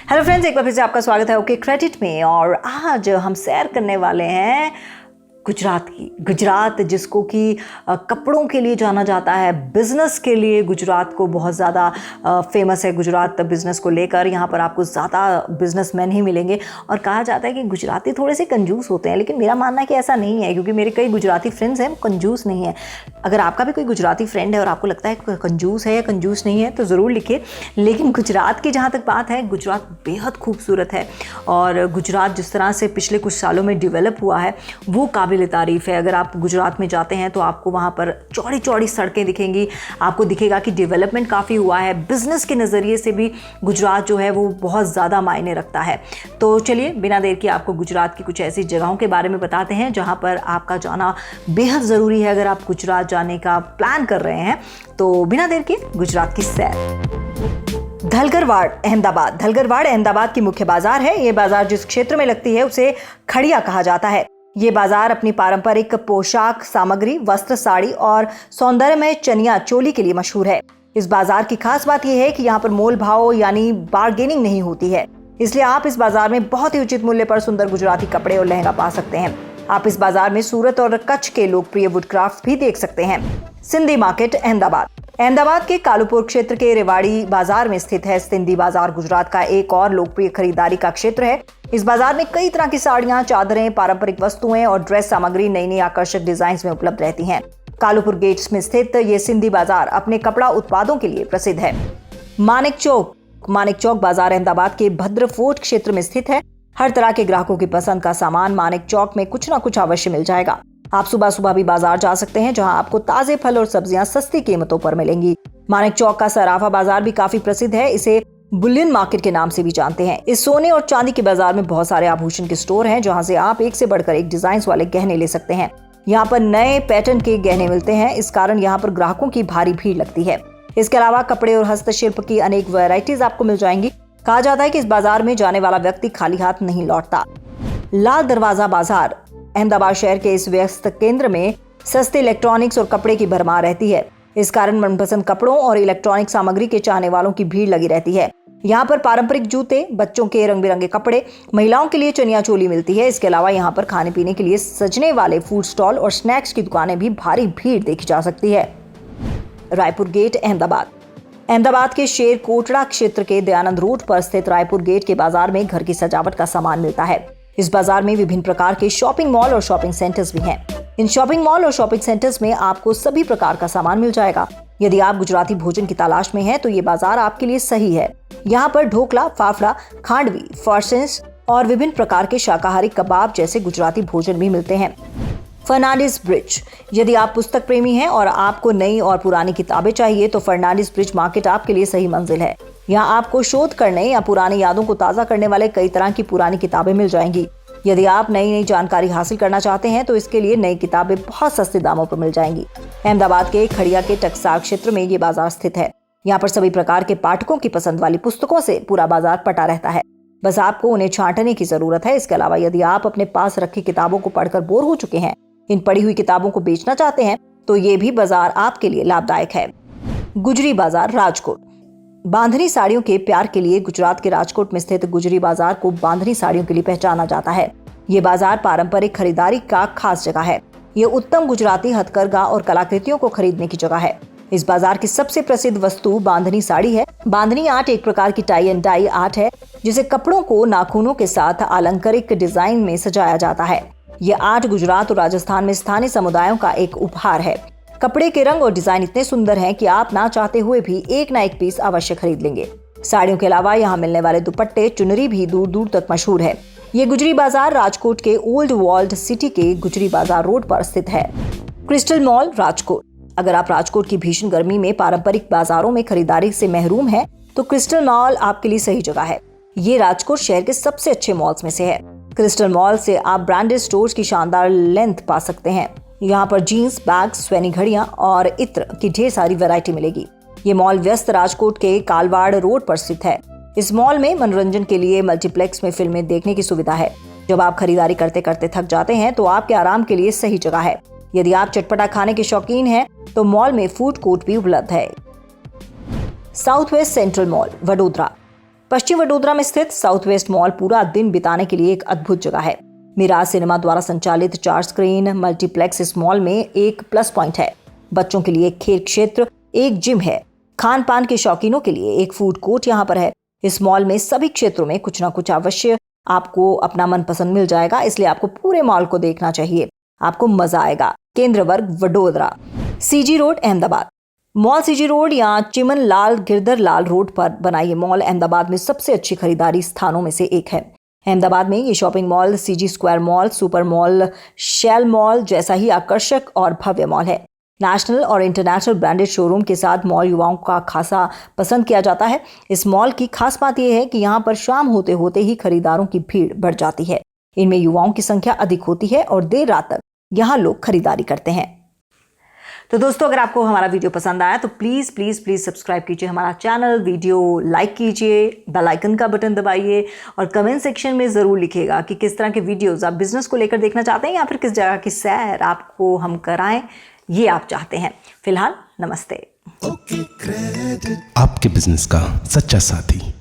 Hello friends, एक बार फिर से आपका स्वागत है ओके क्रेडिट में। और आज हम सैर करने वाले हैं गुजरात की। गुजरात जिसको कि कपड़ों के लिए जाना जाता है, बिज़नेस के लिए गुजरात को बहुत ज़्यादा फेमस है। गुजरात बिज़नेस को लेकर यहाँ पर आपको ज़्यादा बिजनेसमैन ही मिलेंगे। और कहा जाता है कि गुजराती थोड़े से कंजूस होते हैं, लेकिन मेरा मानना है कि ऐसा नहीं है, क्योंकि मेरे कई गुजराती फ्रेंड्स हैं, कंजूस नहीं है। अगर आपका भी कोई गुजराती फ्रेंड है और आपको लगता है कंजूस है या कंजूस नहीं है तो ज़रूर लिखिए। लेकिन गुजरात की जहाँ तक बात है, गुजरात बेहद खूबसूरत है। और गुजरात जिस तरह से पिछले कुछ सालों में डेवलप हुआ है वो काबिल तारीफ है। अगर आप गुजरात में जाते हैं तो आपको वहाँ पर चौड़ी चौड़ी सड़कें दिखेंगी, आपको दिखेगा कि डेवलपमेंट काफ़ी हुआ है। बिजनेस के नज़रिए से भी गुजरात जो है वो बहुत ज़्यादा मायने रखता है। तो चलिए बिना देर के आपको गुजरात की कुछ ऐसी जगहों के बारे में बताते हैं जहाँ पर आपका जाना बेहद ज़रूरी है। अगर आप गुजरात जाने का प्लान कर रहे हैं तो बिना देर के गुजरात की सैर। धलगरवाड़ अहमदाबाद। धलगरवाड़ अहमदाबाद की मुख्य बाजार है। ये बाजार जिस क्षेत्र में लगती है उसे खड़िया कहा जाता है। ये बाजार अपनी पारंपरिक पोशाक सामग्री, वस्त्र, साड़ी और सौंदर्यमय चनिया चोली के लिए मशहूर है। इस बाजार की खास बात यह है कि यहाँ पर मोल भाव यानी बार्गेनिंग नहीं होती है, इसलिए आप इस बाजार में बहुत ही उचित मूल्य पर सुंदर गुजराती कपड़े और लहंगा पा सकते हैं। आप इस बाजार में सूरत और कच्छ के लोकप्रिय वुडक्राफ्ट भी देख सकते हैं। सिंधी मार्केट अहमदाबाद। अहमदाबाद के कालूपुर क्षेत्र के रेवाड़ी बाजार में स्थित है सिंधी बाजार गुजरात का एक और लोकप्रिय खरीदारी का क्षेत्र है। इस बाजार में कई तरह की साड़ियां, चादरें, पारंपरिक वस्तुएं और ड्रेस सामग्री नई नई आकर्षक डिजाइन में उपलब्ध रहती हैं। कालूपुर गेट्स में स्थित ये सिंधी बाजार अपने कपड़ा उत्पादों के लिए प्रसिद्ध है। मानिक चौक। मानिक चौक बाजार अहमदाबाद के भद्र फोर्ट क्षेत्र में स्थित है। हर तरह के ग्राहकों की पसंद का सामान मानिक चौक में कुछ ना कुछ अवश्य मिल जाएगा। आप सुबह सुबह भी बाजार जा सकते हैं, जहां आपको ताजे फल और सब्जियां सस्ती कीमतों पर मिलेंगी। मानिक चौक का सराफा बाजार भी काफी प्रसिद्ध है। इसे बुलियन मार्केट के नाम से भी जानते हैं। इस सोने और चांदी के बाजार में बहुत सारे आभूषण के स्टोर हैं, जहां से आप एक से बढ़कर एक डिजाइन वाले गहने ले सकते हैं। यहाँ पर नए पैटर्न के गहने मिलते हैं, इस कारण यहाँ पर ग्राहकों की भारी भीड़ लगती है। इसके अलावा कपड़े और हस्तशिल्प की अनेक वैरायटीज आपको मिल जाएंगी। कहा जाता है कि इस बाजार में जाने वाला व्यक्ति खाली हाथ नहीं लौटता। लाल दरवाजा बाजार। अहमदाबाद शहर के इस व्यस्त केंद्र में सस्ते इलेक्ट्रॉनिक्स और कपड़े की भरमार रहती है। इस कारण मनपसंद कपड़ों और इलेक्ट्रॉनिक सामग्री के चाहने वालों की भीड़ लगी रहती है। यहाँ पर पारंपरिक जूते, बच्चों के रंग बिरंगे कपड़े, महिलाओं के लिए चनिया चोली मिलती है। इसके अलावा यहाँ पर खाने पीने के लिए सजने वाले फूड स्टॉल और स्नैक्स की दुकानें भी भारी भीड़ देखी जा सकती है। रायपुर गेट अहमदाबाद। अहमदाबाद के शेर कोटड़ा क्षेत्र के दयानंद रोड पर स्थित रायपुर गेट के बाजार में घर की सजावट का सामान मिलता है। इस बाजार में विभिन्न प्रकार के शॉपिंग मॉल और शॉपिंग सेंटर्स भी हैं। इन शॉपिंग मॉल और शॉपिंग सेंटर्स में आपको सभी प्रकार का सामान मिल जाएगा। यदि आप गुजराती भोजन की तलाश में हैं तो ये बाजार आपके लिए सही है। यहाँ पर ढोकला, फाफड़ा, खांडवी, फॉर्सेस और विभिन्न प्रकार के शाकाहारी कबाब जैसे गुजराती भोजन भी मिलते हैं। फर्नांडिस ब्रिज। यदि आप पुस्तक प्रेमी हैं और आपको नई और पुरानी किताबें चाहिए तो फर्नांडिस ब्रिज मार्केट आपके लिए सही मंजिल है। यहाँ आपको शोध करने या पुरानी यादों को ताज़ा करने वाले कई तरह की पुरानी किताबें मिल जाएंगी। यदि आप नई नई जानकारी हासिल करना चाहते हैं तो इसके लिए नई किताबें बहुत सस्ते दामों पर मिल जाएंगी। अहमदाबाद के खड़िया के टकसाल क्षेत्र में ये बाजार स्थित है। यहाँ पर सभी प्रकार के पाठकों की पसंद वाली पुस्तकों से पूरा बाजार पटा रहता है। बस आपको उन्हें छांटने की जरूरत है। इसके अलावा यदि आप अपने पास रखी किताबों को पढ़कर बोर हो चुके हैं, इन पढ़ी हुई किताबों को बेचना चाहते हैं तो ये भी बाजार आपके लिए लाभदायक है। गुजरी बाजार राजकोट। बांधनी साड़ियों के प्यार के लिए गुजरात के राजकोट में स्थित गुजरी बाजार को बांधनी साड़ियों के लिए पहचाना जाता है। ये बाजार पारंपरिक खरीदारी का खास जगह है। ये उत्तम गुजराती हथकरघा और कलाकृतियों को खरीदने की जगह है। इस बाजार की सबसे प्रसिद्ध वस्तु बांधनी साड़ी है। बांधनी आर्ट एक प्रकार की टाई एंड डाई आर्ट है, जिसे कपड़ों को नाखूनों के साथ अलंकारिक डिजाइन में सजाया जाता है। ये आर्ट गुजरात और राजस्थान में स्थानीय समुदायों का एक उपहार है। कपड़े के रंग और डिजाइन इतने सुंदर हैं कि आप ना चाहते हुए भी एक ना एक पीस अवश्य खरीद लेंगे। साड़ियों के अलावा यहाँ मिलने वाले दुपट्टे, चुनरी भी दूर दूर तक मशहूर है। ये गुजरी बाजार राजकोट के ओल्ड वॉल्ड सिटी के गुजरी बाजार रोड पर स्थित है। Crystal mall Rajkot. अगर आप राजकोट की भीषण गर्मी में पारंपरिक बाजारों में खरीदारी से महरूम हैं, तो क्रिस्टल मॉल आपके लिए सही जगह है। ये राजकोट शहर के सबसे अच्छे मॉल्स में से है। क्रिस्टल मॉल से आप ब्रांडेड स्टोर्स की शानदार लेंथ पा सकते हैं। यहाँ पर जीन्स, बैग्स, स्वैनी घड़ियां और इत्र की ढेर सारी वैरायटी मिलेगी। ये मॉल व्यस्त राजकोट के कालवाड़ रोड पर स्थित है। इस मॉल में मनोरंजन के लिए मल्टीप्लेक्स में फिल्में देखने की सुविधा है। जब आप खरीदारी करते करते थक जाते हैं तो आपके आराम के लिए सही जगह है। यदि आप चटपटा खाने के शौकीन हैं तो मॉल में फूड कोर्ट भी उपलब्ध है। South west central mall Vadodara. पश्चिम वडोदरा में स्थित साउथ वेस्ट मॉल पूरा दिन बिताने के लिए एक अद्भुत जगह है। मिराज सिनेमा द्वारा संचालित 4 स्क्रीन मल्टीप्लेक्स इस मॉल में एक प्लस पॉइंट है। बच्चों के लिए एक खेल क्षेत्र, एक जिम है। खान पान के शौकीनों के लिए एक फूड कोर्ट यहाँ पर है। इस मॉल में सभी क्षेत्रों में कुछ ना कुछ अवश्य आपको अपना मनपसंद मिल जाएगा, इसलिए आपको पूरे मॉल को देखना चाहिए, आपको मजा आएगा। केंद्र वर्ग Vadodara, CG road Ahmedabad. Mall CG road या चिमन लाल गिरधर लाल रोड पर बना ये मॉल अहमदाबाद में सबसे अच्छी खरीदारी स्थानों में से एक है। अहमदाबाद में ये shopping mall CG square mall, super mall, Shell mall जैसा ही आकर्षक और भव्य मॉल है। नेशनल और इंटरनेशनल ब्रांडेड शोरूम के साथ मॉल युवाओं का खासा पसंद किया जाता है। इस मॉल की खास बात यह है कि यहाँ पर शाम होते होते ही खरीदारों की भीड़ बढ़ जाती है। इनमें युवाओं की संख्या अधिक होती है और देर रात तक यहाँ लोग खरीदारी करते हैं। तो दोस्तों, अगर आपको हमारा वीडियो पसंद आया तो प्लीज़ प्लीज़ प्लीज़ सब्सक्राइब कीजिए हमारा चैनल, वीडियो लाइक कीजिए, बेल आइकन का बटन दबाइए और कमेंट सेक्शन में ज़रूर लिखिएगा कि किस तरह के वीडियोस आप बिजनेस को लेकर देखना चाहते हैं या फिर किस जगह की सैर आपको हम कराएं, ये आप चाहते हैं। फिलहाल नमस्ते। आपके बिजनेस का सच्चा साथी।